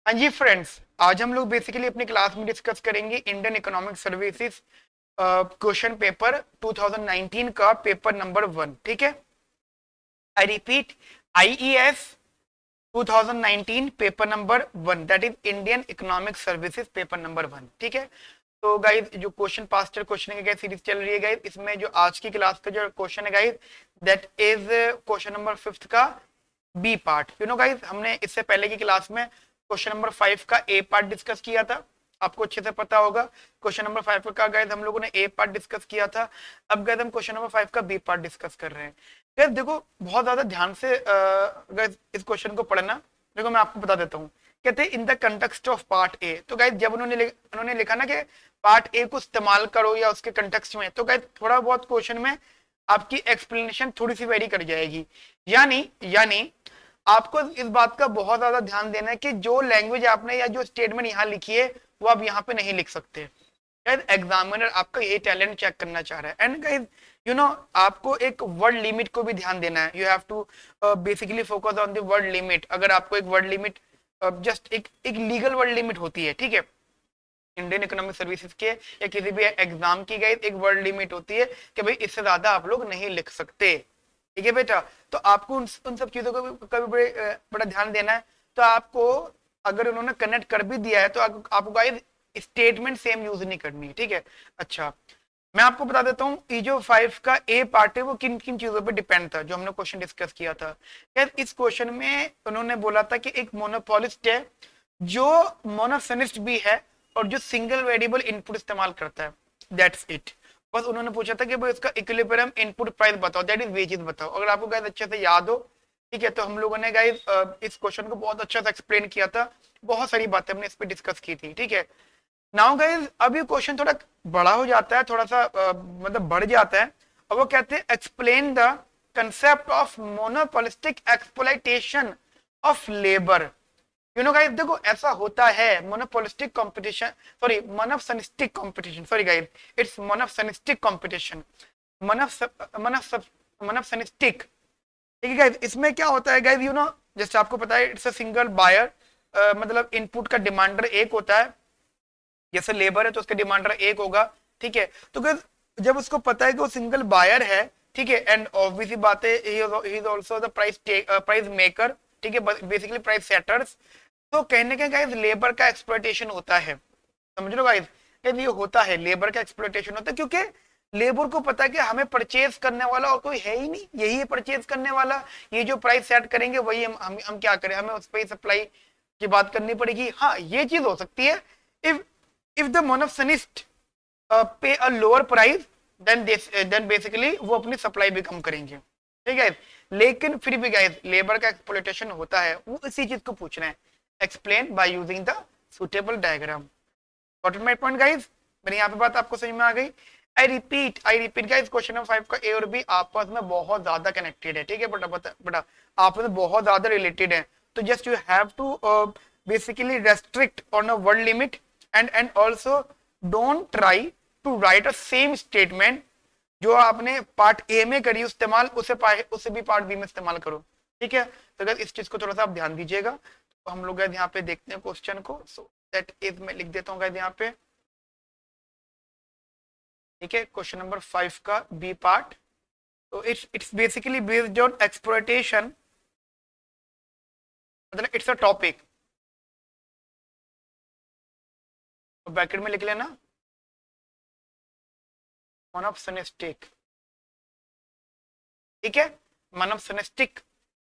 हाँ जी फ्रेंड्स, आज हम लोग बेसिकली अपनी क्लास में डिस्कस करेंगे Indian economic services question paper 2019 का पेपर नंबर 1। ठीक है, I repeat, IES 2019 paper number 1, that is Indian economic services paper number 1। ठीक है, तो गाइज जो क्वेश्चन पास्टर क्वेश्चन की सीरीज चल रही है गाइज, इसमें जो आज की क्लास का जो क्वेश्चन है guys, that is question number 5 का बी पार्ट। गाइज, हमने इससे पहले की क्लास में क्वेश्चन नंबर 5 का ए पार्ट डिस्कस किया था, आपको अच्छे से पता होगा। क्वेश्चन नंबर 5 का गाइज हम लोगों ने ए पार्ट डिस्कस किया था। अब गाइज हम क्वेश्चन नंबर 5 का बी पार्ट डिस्कस कर रहे हैं। गाइज देखो, बहुत ज्यादा ध्यान से गाइज इस क्वेश्चन को पढ़ना। देखो, मैं आपको बता देता हूँ। कहते हैं in the context of part A, तो गाइज जब उन्होंने लिखा ना कि पार्ट ए को इस्तेमाल करो या उसके कंटेक्स्ट में, तो गाइज थोड़ा बहुत क्वेश्चन में आपकी एक्सप्लेनेशन थोड़ी सी वेरी कर जाएगी। यानी यानी आपको इस बात का बहुत ज्यादा ध्यान देना है कि जो लैंग्वेज आपने या जो स्टेटमेंट यहाँ लिखी है वो आप यहाँ पे नहीं लिख सकते। एग्जामिनर आपका ये टैलेंट चेक करना चाह रहा है। एंड गाइस, आपको एक वर्ड लिमिट को भी ध्यान देना है। You have to basically focus on the word limit. अगर आपको एक वर्ड लिमिट, जस्ट एक लीगल वर्ड लिमिट होती है, ठीक है, इंडियन इकोनॉमिक सर्विसेज के या किसी भी एग्जाम की गई एक वर्ड लिमिट होती है कि भाई इससे ज्यादा आप लोग नहीं लिख सकते। ठीक है बेटा, तो आपको उन सब चीजों का भी बड़ा ध्यान देना है। तो आपको, अगर उन्होंने कनेक्ट कर भी दिया है, तो आपको गाइस स्टेटमेंट सेम यूज नहीं करनी है। ठीक है, अच्छा, मैं आपको बता देता हूँ ये जो 5 का ए पार्ट है वो किन किन चीजों पे डिपेंड था, जो हमने क्वेश्चन डिस्कस किया था। यार इस क्वेश्चन में उन्होंने बोला था कि एक मोनोपोलिस्ट है जो मोनोफिनिस्ट भी है और जो सिंगल वेरिएबल इनपुट इस्तेमाल करता है, दैट्स इट। बस उन्होंने पूछा था कि भाई इसका इक्विलिब्रियम इनपुट प्राइस बताओ, दैट इज वेजेस बताओ। अगर आपको गाइस अच्छे से याद हो, ठीक है, तो हम लोगों ने गाइस इस क्वेश्चन को बहुत अच्छे से एक्सप्लेन किया था। बहुत सारी बातें हमने इस पे डिस्कस की थी। ठीक है, नाउ गाइस अब ये क्वेश्चन थोड़ा बड़ा हो जाता है, थोड़ा सा मतलब बढ़ जाता है। और वो कहते हैं explain the concept of monopolistic exploitation of labour. Guys देखो, ऐसा होता है monopolistic competition, sorry monopsonistic competition, sorry guys, it's monopsonistic competition, monopsonistic. ठीक है गाइस, इसमें क्या होता है गाइस, जैसे आपको पता है इट्स अ सिंगल बायर, मतलब इनपुट का डिमांडर एक होता है। जैसे लेबर है तो उसका डिमांडर एक होगा। ठीक है, तो गाइस जब उसको पता है कि वो सिंगल बायर है, ठीक है, एंड ऑब्वियसली बात है he is also the price maker, ठीक है, बेसिकली प्राइस सेटर्स। तो कहने के गाइस लेबर का एक्सप्लॉइटेशन होता है, समझ लो गाइस, ये होता है, लेबर का एक्सप्लॉइटेशन होता है, क्योंकि लेबर को पता है कि हमें परचेज करने वाला और कोई है ही नहीं, यही है परचेज करने वाला। ये जो प्राइस सेट करेंगे वही हम क्या करें, हमें उस पर ही सप्लाई की बात करनी पड़ेगी। हाँ, ये चीज हो सकती है if if the monopolist pay a lower price, then basically वो अपनी सप्लाई भी कम करेंगे। ठीक है, लेकिन फिर भी गाइस लेबर का एक्सप्लॉइटेशन होता है, वो इसी चीज को पूछना है। Explain by using the suitable diagram. Got it my point guys? मेरी यहाँ पे बात आपको समझ में आ गई? I repeat guys, question number 5 का ए और बी आपस में बहुत ज्यादा कनेक्टेड है। ठीक है बटा आपस में बहुत ज्यादा रिलेटेड है। तो just you have to basically restrict on a word limit and also don't try to write a same statement जो आपने पार्ट ए में करी इस्तेमाल, उसे भी पार्ट बी में इस्तेमाल करो। ठीक है, तो अगर इस चीज को थोड़ा सा आप ध्यान दीजिएगा। तो हम लोग यहाँ पे देखते हैं क्वेश्चन को। सो दैट इज, मैं लिख देता हूँ यहाँ पे। ठीक है, क्वेश्चन नंबर 5 का बी पार्ट। तो it's basically based on exploitation, मतलब इट्स अ टॉपिक, तो ब्रैकेट में लिख लेना मोनोफिनिस्टिक। ठीक है, मोनोफिनिस्टिक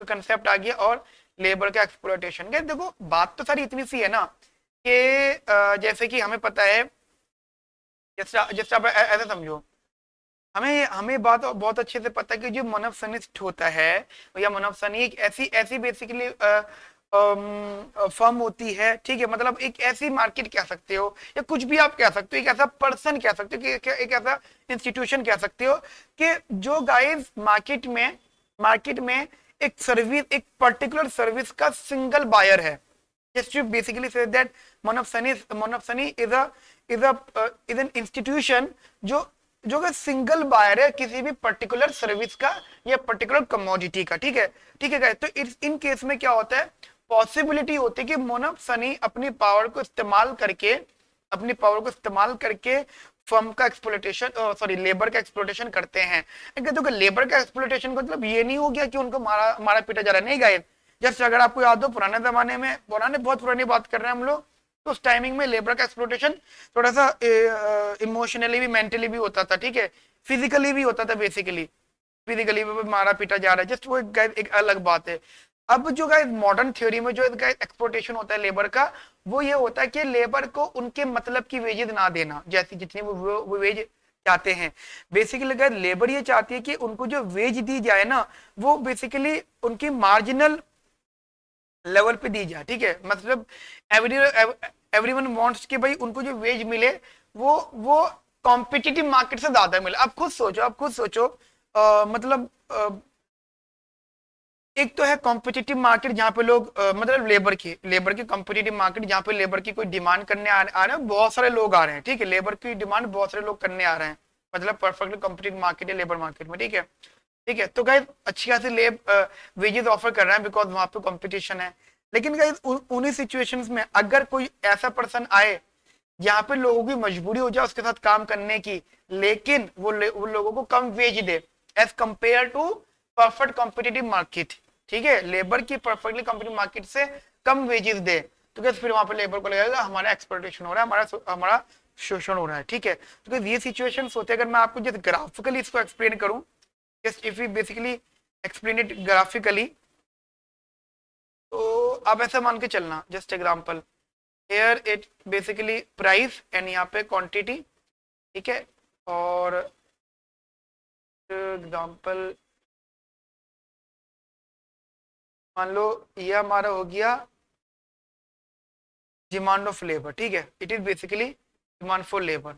कंसेप्ट आ गया और लेबर का एक्सप्लॉइटेशन। देखो बात तो सारी इतनी सी है ना कि जैसे कि हमें पता है, जैसे आप ऐसा समझो, हमें हमें बात बहुत अच्छे से पता है कि जो मोनोफिनिस्ट होता है या मोनोफिनी एक ऐसी ऐसी बेसिकली फर्म होती है। ठीक है, मतलब एक ऐसी मार्केट कह सकते हो या कुछ भी आप कह सकते हो, एक ऐसा पर्सन कह सकते हो कि एक ऐसा इंस्टीट्यूशन कह सकते हो कि जो गाइस मार्केट में एक सर्विस, एक पर्टिकुलर सर्विस का सिंगल बायर है। just to basically say that monopsony is an institution जो जो सिंगल बायर है किसी भी पर्टिकुलर सर्विस का या पर्टिकुलर कमोडिटी का। ठीक है, ठीक है गाइस, तो इन केस में क्या होता है, पॉसिबिलिटी होती है कि मोनप सनी अपनी पावर को इस्तेमाल करके फर्म का एक्सप्लॉइटेशन, सॉरी लेबर का एक्सप्लॉइटेशन करते हैं। तो लेबर का एक्सप्लॉइटेशन का मतलब ये नहीं हो गया कि उनको मारा मारा पीटा जा रहा है, नहीं गाइस। जस्ट अगर आपको याद हो पुराने जमाने में, बहुत पुरानी बात कर रहे हैं हम लोग, तो उस टाइमिंग में लेबर का एक्सप्लॉइटेशन थोड़ा सा इमोशनली भी, मेंटली भी होता था, ठीक है, फिजिकली भी होता था। बेसिकली फिजिकली भी मारा पीटा जा रहा है, जस्ट वो एक अलग बात है। अब जो गाइस मॉडर्न थ्योरी में जो एक्सप्लॉइटेशन होता है लेबर का, वो ये होता है कि लेबर को उनके मतलब की वेजेस ना देना, जैसे जितनी वो वेज चाहते हैं। बेसिकली गाइस लेबर ये चाहती है कि उनको जो वेज दी जाए ना, वो बेसिकली उनकी मार्जिनल लेवल पे दी जाए, ठीक है। मतलब एवरीवन वांट्स कि भाई उनको जो वेज मिले वो कॉम्पिटिटिव मार्केट से ज्यादा मिले। आप खुद सोचो, मतलब एक तो है कॉम्पिटिटिव मार्केट जहां पे लोग मतलब लेबर की कॉम्पिटिटिव मार्केट जहां पे लेबर की कोई डिमांड करने आ रहे हैं, बहुत सारे लोग आ रहे हैं, ठीक है, लेबर की डिमांड बहुत सारे लोग करने आ रहे हैं, मतलब परफेक्टली कॉम्पिटिटिव मार्केट है लेबर मार्केट में, ठीक है, ठीक है। तो गाइस अच्छी खासी वेजेस ऑफर कर रहे हैं बिकॉज वहां पे कंपटीशन है। लेकिन गाइस उन्हीं सिचुएशंस में अगर कोई ऐसा पर्सन आए यहाँ पे लोगों की मजबूरी हो जाए उसके साथ काम करने की, लेकिन वो लोगों को कम वेज दे as compare to perfect competitive market, ठीक है, लेबर की परफेक्टली कॉम्पिटिटिव मार्केट से कम वेजेस दे, तो क्या फिर वहां पे लेबर को लगेगा हमारा एक्सप्लॉइटेशन हो रहा है, हमारा शोषण हो रहा है, ठीक है। तो ये सिचुएशंस होते हैं। अगर मैं आपको जैसे ग्राफिकली इसको एक्सप्लेन करूं, just if we basically explain it graphically, तो आप ऐसा मान के चलना, just example here it basically price and यहाँ पे quantity, ठीक है, और एग्जांपल मान लो ये हमारा हो गया डिमांड ऑफ लेबर, ठीक है, it is basically demand for labour,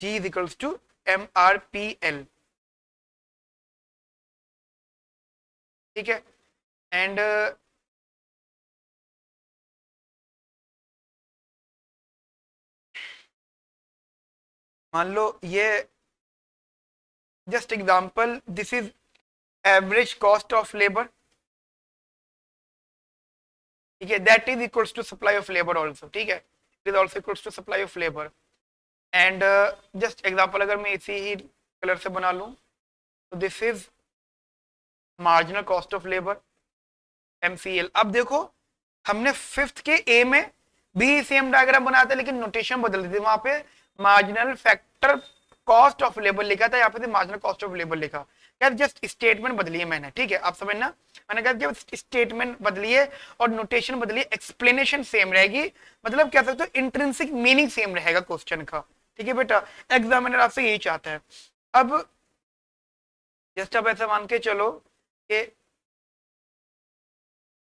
G is equals to MRPL, ठीक है। एंड मान लो ये just example, this is average cost of labour, ठीक है, that is equals to supply of labour also, ठीक है, it is also equals to supply of labour. And just example अगर मैं इसी ही कलर से बना लूं, तो this is marginal cost of labour, MCL। अब देखो हमने फिफ्थ के ए में भी सेम डायग्राम बनाया था, लेकिन नोटेशन बदल दी थी, वहां पे marginal factor cost of labour लिखा था, यहाँ पे मार्जिनल कॉस्ट ऑफ लेबर लिखा। यार जस्ट स्टेटमेंट बदली है मैंने, ठीक है, आप समझना, मैंने कहा जब स्टेटमेंट बदली है और नोटेशन बदली है, एक्सप्लेनेशन सेम रहेगी, मतलब कह सकते हो इंट्रिंसिक मीनिंग सेम रहेगा क्वेश्चन का, ठीक है बेटा, एग्जामिनर आपसे यही चाहता है। अब जस्ट अब ऐसा मान के चलो कि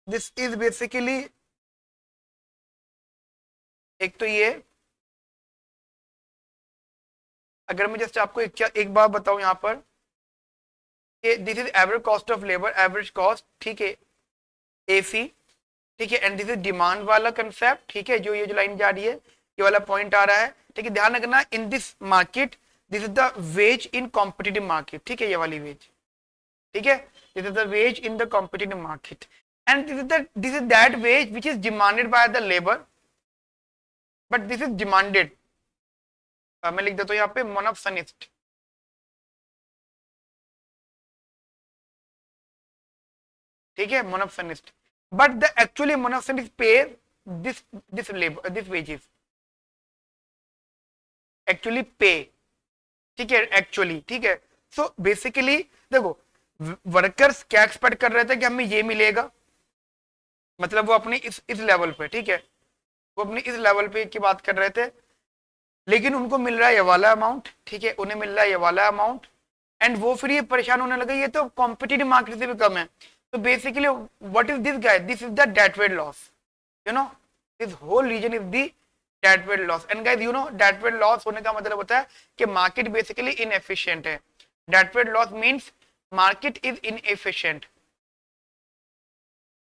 दिस इज बेसिकली, एक तो ये, अगर मैं जस्ट आपको एक बार बताऊं यहाँ पर कि this is average cost of labour, average cost, ठीक है, AC, ठीक है, एंड दिस इज डिमांड वाला कंसेप्ट, ठीक है, जो ये जो लाइन जा रही है, ये वाला पॉइंट आ रहा है, ठीक है, ध्यान रखना, in this market this is the ways in competitive market, ठीक है, ये वाली वेज, ठीक है, this is the ways in the competitive market, and this is that ways which is demanded by the labour, but this is demanded, मैं लिख देता हूं यहाँ पे मोनोप्सनिस्ट, ठीक है, मोनोप्सनिस्ट, बट द एक्चुअली मोनोप्सनिस्ट पे this labour, this wages actually पे, ठीक है, एक्चुअली, ठीक है। सो बेसिकली देखो वर्कर्स क्या एक्सपेक्ट कर रहे थे कि हमें ये मिलेगा, मतलब वो अपनी इस लेवल पे, ठीक है, वो अपनी इस लेवल पे की बात कर रहे थे, लेकिन उनको मिल रहा है ये वाला अमाउंट, ठीक है, उन्हें मिल रहा है ये वाला अमाउंट, एंड वो फिर ये परेशान होने लगे, ये तो कॉम्पिटिटिव मार्केट से भी कम है। तो basically what is this guys, this is the dead weight loss, you know, this whole reason is the dead weight loss, and guys you know dead weight loss होने का मतलब होता है कि मार्केट बेसिकली इनएफिशिएंट है, dead weight loss means market is inefficient,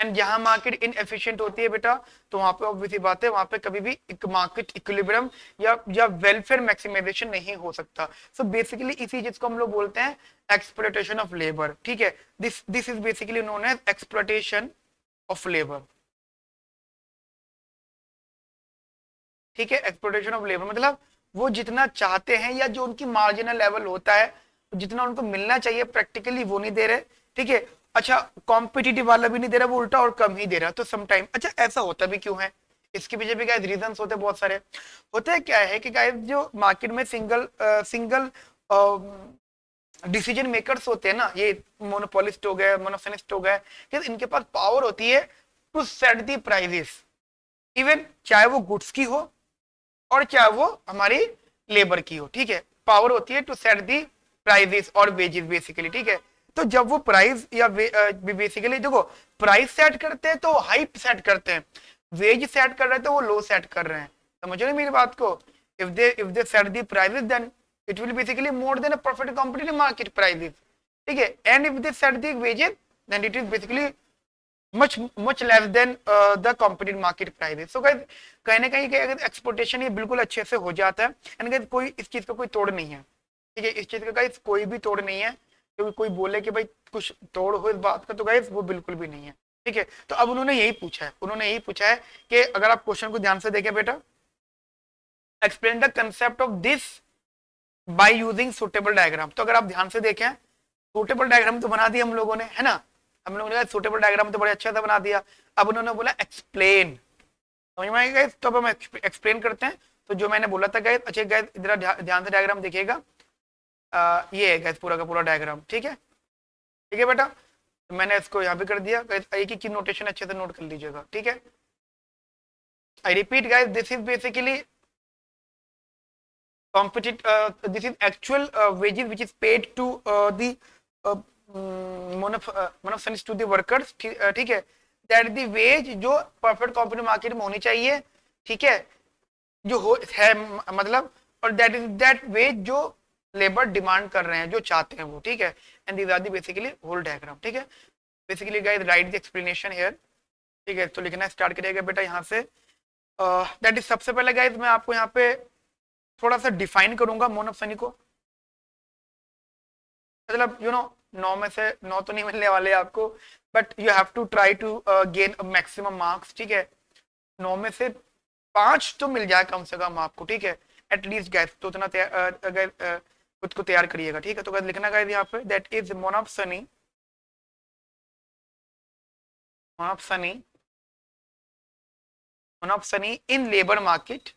and जहां market inefficient होती है बेटा, तो वहां पे ऑब्वियसली बात है, वहां पे कभी भी एक मार्केट इक्विलिब्रियम या वेलफेयर मैक्सिमाइजेशन नहीं हो सकता। सो बेसिकली इसी चीज को हम लोग बोलते हैं एक्सप्लॉइटेशन ऑफ लेबर, ठीक है, this is basically known as exploitation of labour, ठीक है। एक्सप्लोइटेशन ऑफ लेबर मतलब वो जितना चाहते हैं या जो उनकी मार्जिनल लेवल होता है, जितना उनको मिलना चाहिए प्रैक्टिकली वो नहीं दे रहे, ठीक है। अच्छा, कॉम्पिटिटिव वाला भी नहीं दे रहा, वो उल्टा और कम ही दे रहा। तो समटाइम, अच्छा ऐसा होता भी क्यों है, इसके पीछे भी गाइस रीजंस होते हैं बहुत सारे। होता है क्या है कि गाइस जो मार्केट में सिंगल सिंगल डिसीजन मेकर्स होते हैं ना, ये मोनोपोलिस्ट हो गए, मोनोफेनिस्ट हो गए, इनके पास पावर होती है to set the prices, even चाहे वो गुड्स की हो और चाहे वो हमारी लेबर की हो, ठीक है। पावर होती है टू सेट दी प्राइजेस और वेजेस बेसिकली, ठीक है। तो जब वो प्राइस या बेसिकली देखो, प्राइस सेट करते हैं तो हाइप सेट करते हैं, वेज सेट कर रहे हैं तो वो लो सेट कर रहे हैं, समझ रहे मेरी बात को। If they set the prices then it will basically more than a perfect competitive market prices, ठीक है। And if they set the wages then it is basically much less than the competitive market prices. So guys, कहीं ना कहीं अगर exportation ये बिल्कुल अच्छे से हो जाता है, एंड गाइस कोई इस चीज का कोई तोड़ नहीं है, ठीक है। इस चीज का गाइस कोई भी तोड़ नहीं है, क्योंकि कोई बोले कि भाई कुछ तोड़ हो इस बात का, तो गाइस वो बिल्कुल भी नहीं है, ठीक है। तो अब उन्होंने यही पूछा है, कि अगर आप क्वेश्चन को ध्यान से देखें बेटा, explain the concept of this by using suitable diagram. तो अगर आप ध्यान से देखें, सूटेबल डायग्राम तो बना दिया हम लोगों ने, है ना, हम लोगों ने सूटेबल डायग्राम तो बड़े अच्छा से बना दिया। अब उन्होंने बोला एक्सप्लेन, समझ में आएगा गाइस। तो अब हम एक्सप्लेन करते हैं। तो जो मैंने बोला था गाइस, अच्छा गाइस इधर ध्यान से डायग्राम देखिएगा, ये है गाइस पूरा का पूरा डायग्राम, ठीक है, ठीक है बेटा। तो मैंने इसको यहाँ पे कर दिया गाइस, एक एक की नोटेशन अच्छे से नोट कर लीजिएगा, ठीक है। I repeat guys, this is basically this is actual wages which is paid to the monophonics to the workers, ठीक है। दैट द वेज जो परफेक्ट कॉम्पिटिटिव मार्केट में होनी चाहिए, ठीक है, जो हो है मतलब, और दैट इज दैट वेज जो लेबर डिमांड कर रहे हैं, जो चाहते हैं वो, ठीक है। And these are the basically whole diagram, ठीक है। Basically guys write the explanation here, ठीक है। तो लिखना स्टार्ट करिएगा बेटा यहाँ से। दैट इज सबसे पहले गाइस मैं आपको यहाँ पे थोड़ा सा डिफाइन करूंगा मोनोफनी को, मतलब नौ में से नौ तो नहीं मिलने वाले आपको, but you have to try to gain maximum marks, ठीक है। नौ में से 5 तो मिल जाए कम से कम आपको, ठीक है, एटलीस्ट गैस तो उतना खुद को तैयार करिएगा, ठीक है। तो गैस लिखना गाइस यहाँ पे, that is monopsony, monopsony monopsony in labour market,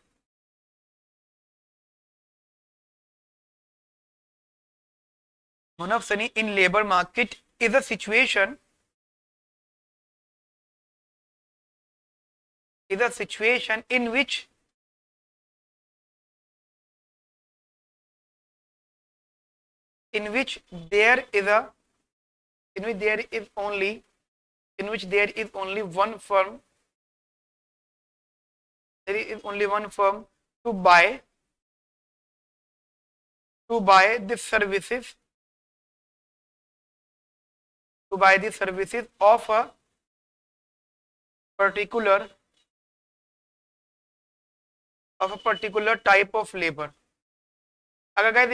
monopsony in labor market is a situation in which there is a in which there is only one firm, there is only one firm to buy the services, of a particular type of labor। अगर guys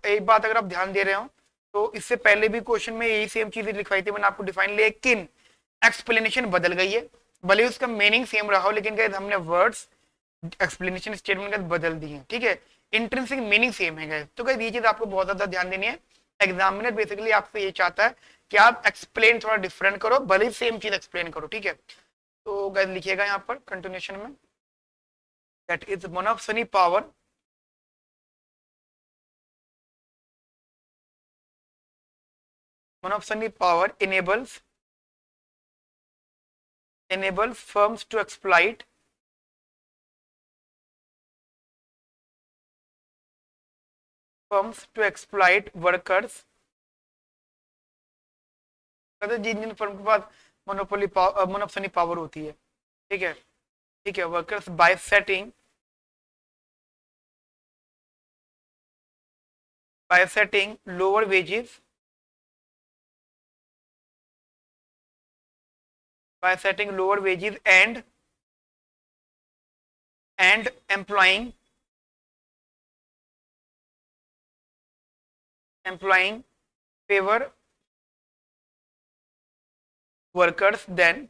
एक बात अगर आप ध्यान दे रहे हो, तो इससे पहले भी क्वेश्चन में यही सेम चीज लिखवाई थी मैंने आपको डिफाइन, लेकिन एक्सप्लेनेशन बदल गई है, भले उसका मीनिंग सेम रहा हो, लेकिन गाइस हमने वर्ड्स एक्सप्लेनेशन स्टेटमेंट गाइस बदल दी है, ठीक है। इंट्रिंसिक मीनिंग सेम है गाइस। तो गाइस ये चीज आपको बहुत ज्यादा ध्यान देनी है, एग्जामिनर बेसिकली आपसे ये चाहता है कि आप एक्सप्लेन थोड़ा डिफरेंट करो, भले ही सेम चीज एक्सप्लेन करो, ठीक है। तो गाइस लिखिएगा यहाँ पर कंटिन्यूशन में, that is monopsony power, monopsony power enables firms to exploit workers, जिन जिन फर्म के पास मोनोपोली पावर होती है, ठीक है, ठीक है, workers bye setting lower wages, and employing favor workers, then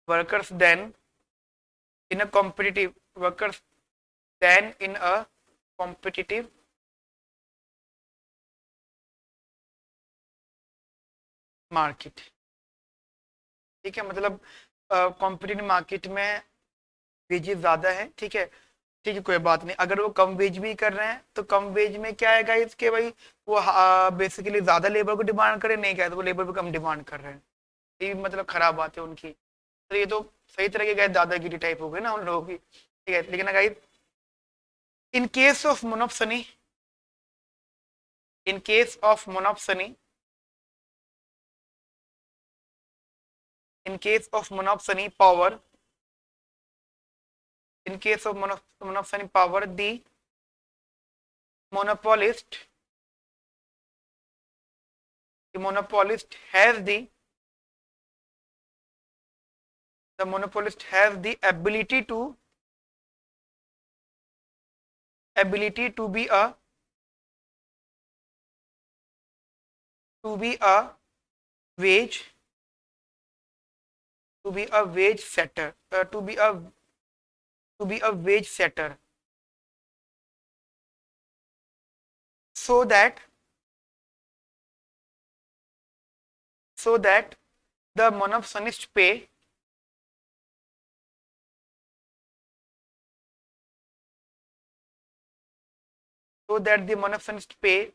workers than in a competitive workers than in a competitive market. ठीक है, मतलब कॉम्पिटिटिव मार्केट में वेजेस ज्यादा है। ठीक है, ठीक है, कोई बात नहीं। अगर वो कम वेज भी कर रहे हैं तो कम वेज में क्या है गाइस कि भाई वो बेसिकली ज्यादा लेबर को डिमांड करे, नहीं क्या तो वो लेबर को कम डिमांड कर रहे हैं। ये मतलब खराब बात है उनकी। तो ये तो सही तरह के गाइस दादागिरी टाइप हो गई ना उन लोगों की। ठीक है, लेकिन guys in case of monopsony, in case of monopsony, in case of monopsony power, in case of monopsony power, the monopolist, the monopolist has the monopolist has the ability to be a wage to be a wage setter, to be a wage setter, so that the monopolist pay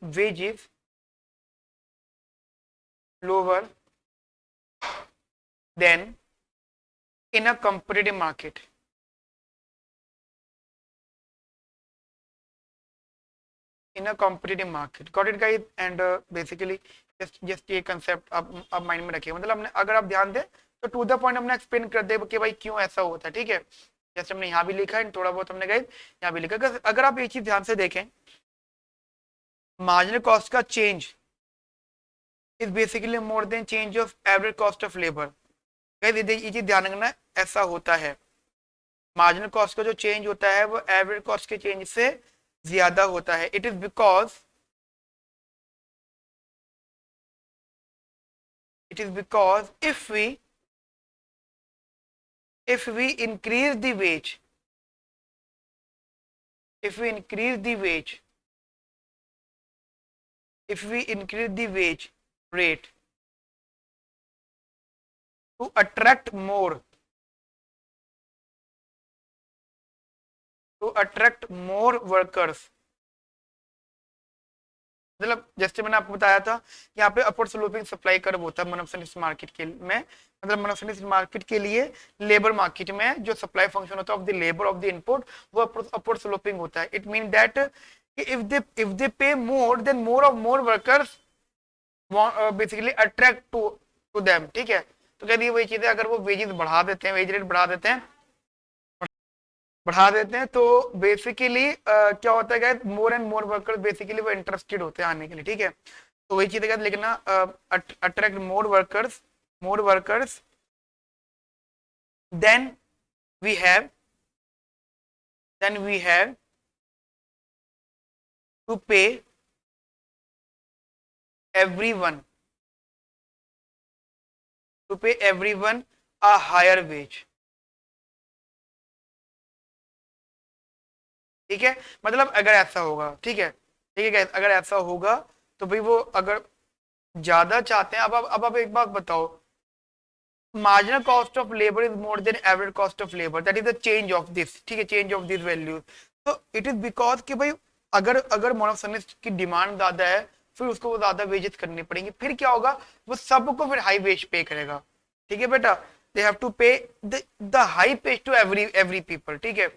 wages lower than in a competitive market. In a competitive market, got it guys? And basically just ये concept आप mind में रखिए। मतलब हमने अगर आप ध्यान दें तो टू द पॉइंट हमने एक्सप्लेन कर दे कि भाई क्यों ऐसा होता है। ठीक है, जैसे हमने यहाँ भी लिखा है, थोड़ा बहुत हमने गाइस यहाँ भी लिखा। अगर आप ये चीज ध्यान से देखें, मार्जिनल कॉस्ट का change is basically more then change of average cost of labour. Guys ये चीज ध्यान रखना, ऐसा होता है। मार्जिनल कॉस्ट का जो चेंज होता है वो एवरेज कॉस्ट के चेंज से ज्यादा होता है। It is because if we increase the wage, if we increase the wage rate to attract more workers, मतलब जैसे मैंने आपको बताया था यहाँ पे अपवर्ड स्लोपिंग सप्लाई कर्व होता है मोनोपोलिस्ट मार्केट के में। मतलब मोनोपोलिस्ट मार्केट के लिए लेबर मार्केट में जो सप्लाई फंक्शन होता है of the labour of the input वो अपवर्ड स्लोपिंग होता है। It mean that if they pay more, then more workers basically attract to them. ठीक है, तो कह दी वही चीज है, अगर वो वेजेस बढ़ा देते हैं, वेज रेट बढ़ा देते हैं तो बेसिकली क्या होता है, मोर एंड मोर वर्कर्स बेसिकली वो इंटरेस्टेड होते हैं आने के लिए। ठीक है, तो वही चीज है लिखना, attract more workers then we have to pay everyone a higher wage। ठीक है, मतलब अगर ऐसा होगा, ठीक है अगर ऐसा होगा तो भाई वो अगर ज्यादा चाहते हैं, अब आप एक बात बताओ, marginal cost of labour is more than average cost of labour, that is the change of this. ठीक है, चेंज ऑफ दिस वैल्यूज। तो इट इज बिकॉज कि भाई अगर मोनोसनिस्ट की डिमांड ज्यादा है फिर उसको वो ज्यादा वेजेस करनी पड़ेंगी, फिर क्या होगा, वो सबको फिर हाई वेज पे करेगा। ठीक है बेटा, they have to pay the high pays to every people. ठीक है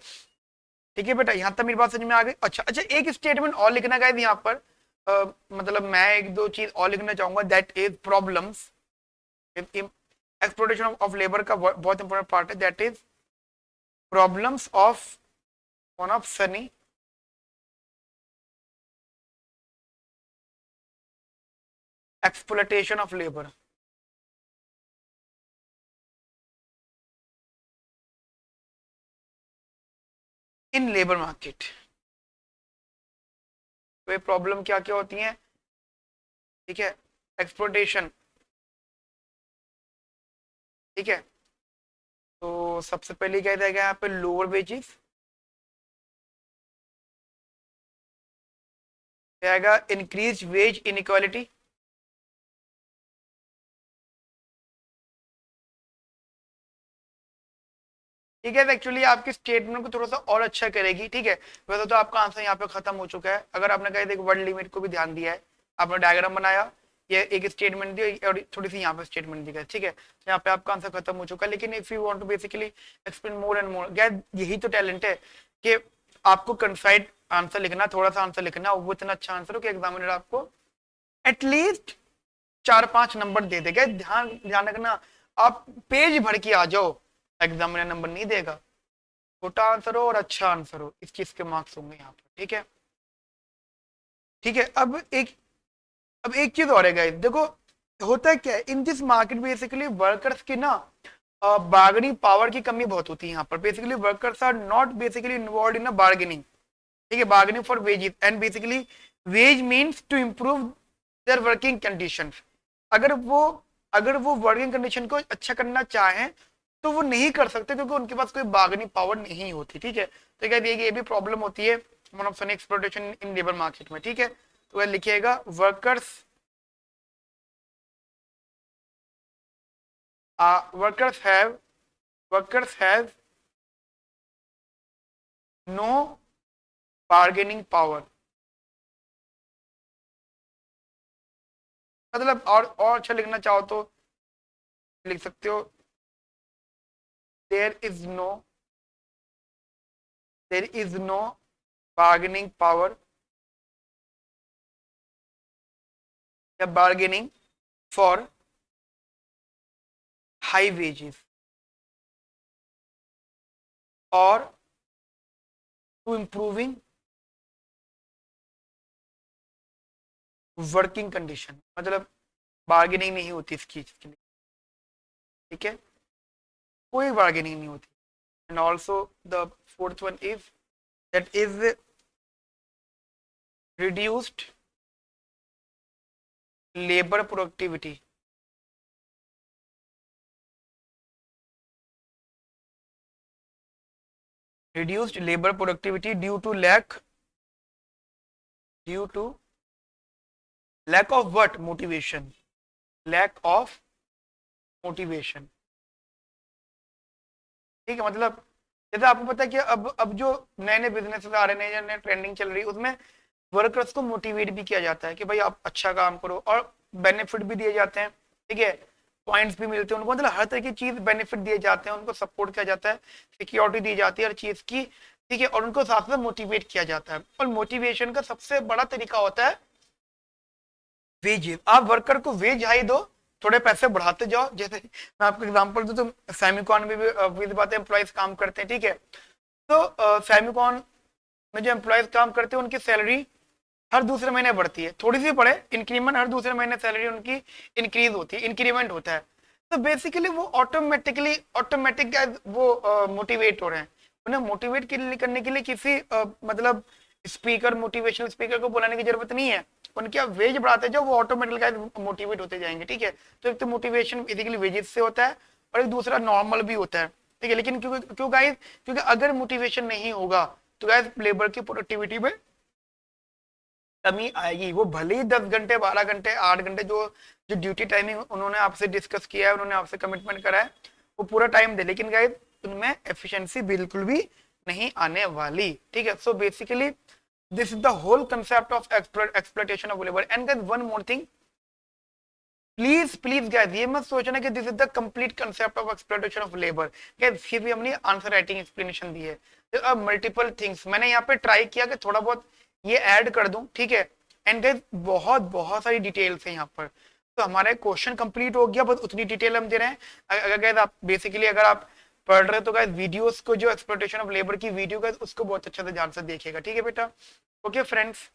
बेटा, यहाँ तक मेरी बात समझ में आ गई। अच्छा, एक स्टेटमेंट और लिखना गाइस यहाँ पर, मतलब मैं एक दो चीज और लिखना चाहूंगा, that is problems exploitation of labour का बहुत इंपॉर्टेंट पार्ट है, that is problems of monopoly exploitation of labor। In labour market तो ये प्रॉब्लम क्या क्या होती हैं? ठीक है, एक्सप्लोइटेशन, ठीक है, तो सबसे पहले क्या जाएगा यहाँ पे लोअर वेजेस, आएगा इंक्रीज वेज इनइक्वालिटी, ठीक है। एक्चुअली आपकी स्टेटमेंट को थोड़ा सा और अच्छा करेगी, ठीक है। वैसे तो आपका आंसर यहाँ पे खत्म हो चुका है। अगर आपने कहा एक वर्ड लिमिट को भी ध्यान दिया है, आपने डायग्राम बनाया, ये एक स्टेटमेंट दी और थोड़ी सी यहाँ पे स्टेटमेंट दी गई, ठीक है। तो यहाँ पे आपका आंसर खत्म हो चुका है। लेकिन if you want to basically explain more and more, guys यही तो टैलेंट है कि आपको कंसाइड आंसर लिखना, थोड़ा सा आंसर लिखना, वो इतना अच्छा आंसर हो कि एग्जामिनर आपको एटलीस्ट 4-5 नंबर दे देगा। ध्यान ध्यान रखना, आप पेज भर के आ जाओ, एग्जामिनर नंबर नहीं देगा। छोटा आंसर हो और अच्छा आंसर हो, इस चीज के मार्क्स होंगे यहाँ पर, ठीक है। ठीक है, अब एक चीज और है गाइस, देखो होता है क्या है in this market, basically workers की ना बार्गेनिंग पावर की कमी बहुत होती है यहाँ पर। Basically workers are not basically involve in a bargaining, ठीक है, bargaining for wages and basically wage means to improve their working condition. अगर वो अगर वो वर्किंग कंडीशन को अच्छा करना चाहें तो वो नहीं कर सकते, क्योंकि उनके पास कोई बार्गेनिंग पावर नहीं होती, ठीक है। तो क्या ये भी प्रॉब्लम होती है मोनोपोली एक्सप्लॉयटेशन इन लेबर मार्केट में, ठीक है। तो वह लिखिएगा workers have workers have no bargaining power, मतलब और अच्छा लिखना चाहो तो लिख सकते हो there is no bargaining power या bargaining for high wages or to improving working condition, मतलब बार्गेनिंग नहीं होती इस चीज के लिए, ठीक है, कोई बार्गेनिंग नहीं होती। And also the fourth one is that is reduced labour productivity, reduced labor productivity due to lack of what motivation, lack of motivation, ठीक है। मतलब जैसे आपको पता है कि अब जो नए नए बिजनेस आ रहे हैं, नए ट्रेंडिंग चल रही है, उसमें वर्कर्स को मोटिवेट भी किया जाता है कि भाई आप अच्छा काम करो, और बेनिफिट भी दिए जाते हैं, ठीक है, पॉइंट्स भी मिलते हैं उनको, मतलब हर तरह की चीज बेनिफिट दिए जाते हैं, उनको सपोर्ट किया जाता है, सिक्योरिटी दी जाती है हर चीज की, ठीक है, और उनको साथ में मोटिवेट किया जाता है। और मोटिवेशन का सबसे बड़ा तरीका होता है वेज। आप वर्कर को वेज हाई दो, थोड़े पैसे बढ़ाते जाओ। जैसे मैं आपको एग्जांपल दूं तो सैमिकॉन में भी बात एम्प्लॉयज काम करते हैं, ठीक है। तो सैमिकॉन में जो एम्प्लॉयज काम करते हैं उनकी सैलरी हर दूसरे महीने बढ़ती है, थोड़ी सी बढ़े इंक्रीमेंट, हर दूसरे महीने सैलरी उनकी इंक्रीज होती है, इंक्रीमेंट होता है। तो बेसिकली वो ऑटोमेटिक वो मोटिवेट हो रहे हैं। उन्हें मोटिवेट करने के लिए किसी मतलब स्पीकर, मोटिवेशनल स्पीकर को बुलाने की जरूरत नहीं है। उनके आप वेज बढ़ाते जाओ, वो ऑटोमेटिक मोटिवेट होते जाएंगे, ठीक है। तो एक तो मोटिवेशन बेसिकली वेजेस से होता है, और एक दूसरा नॉर्मल भी होता है, ठीक है। लेकिन क्यों गाइस, क्योंकि अगर मोटिवेशन नहीं होगा तो गाइस लेबर की प्रोडक्टिविटी में कमी आएगी। वो भले ही 10 घंटे, 12 घंटे, 8 घंटे जो जो ड्यूटी टाइमिंग उन्होंने आपसे डिस्कस किया है, उन्होंने आपसे कमिटमेंट करा है, वो पूरा टाइम दे, लेकिन गाइस उनमें एफिशिएंसी बिल्कुल भी नहीं आने वाली, ठीक है। So basically this is the whole concept of exploitation of labour. And guys one more thing, please guys ये मत सोचना कि this is the complete concept of exploitation of labour. Guys फिर भी हमने आंसर राइटिंग एक्सप्लेनेशन दी है, multiple things मैंने यहाँ पे ट्राई किया कि थोड़ा बहुत ये ऐड कर दूं, ठीक है। एंड गाइस बहुत बहुत सारी डिटेल्स है यहाँ पर, तो हमारा क्वेश्चन कंप्लीट हो गया, बस उतनी डिटेल हम दे रहे हैं। अगर गाइस आप बेसिकली अगर आप पढ़ रहे हो तो गाइस वीडियोस को, जो एक्सप्लॉयटेशन ऑफ लेबर की वीडियो गाइस उसको बहुत अच्छे से ध्यान से देखिएगा, ठीक है बेटा। Okay friends,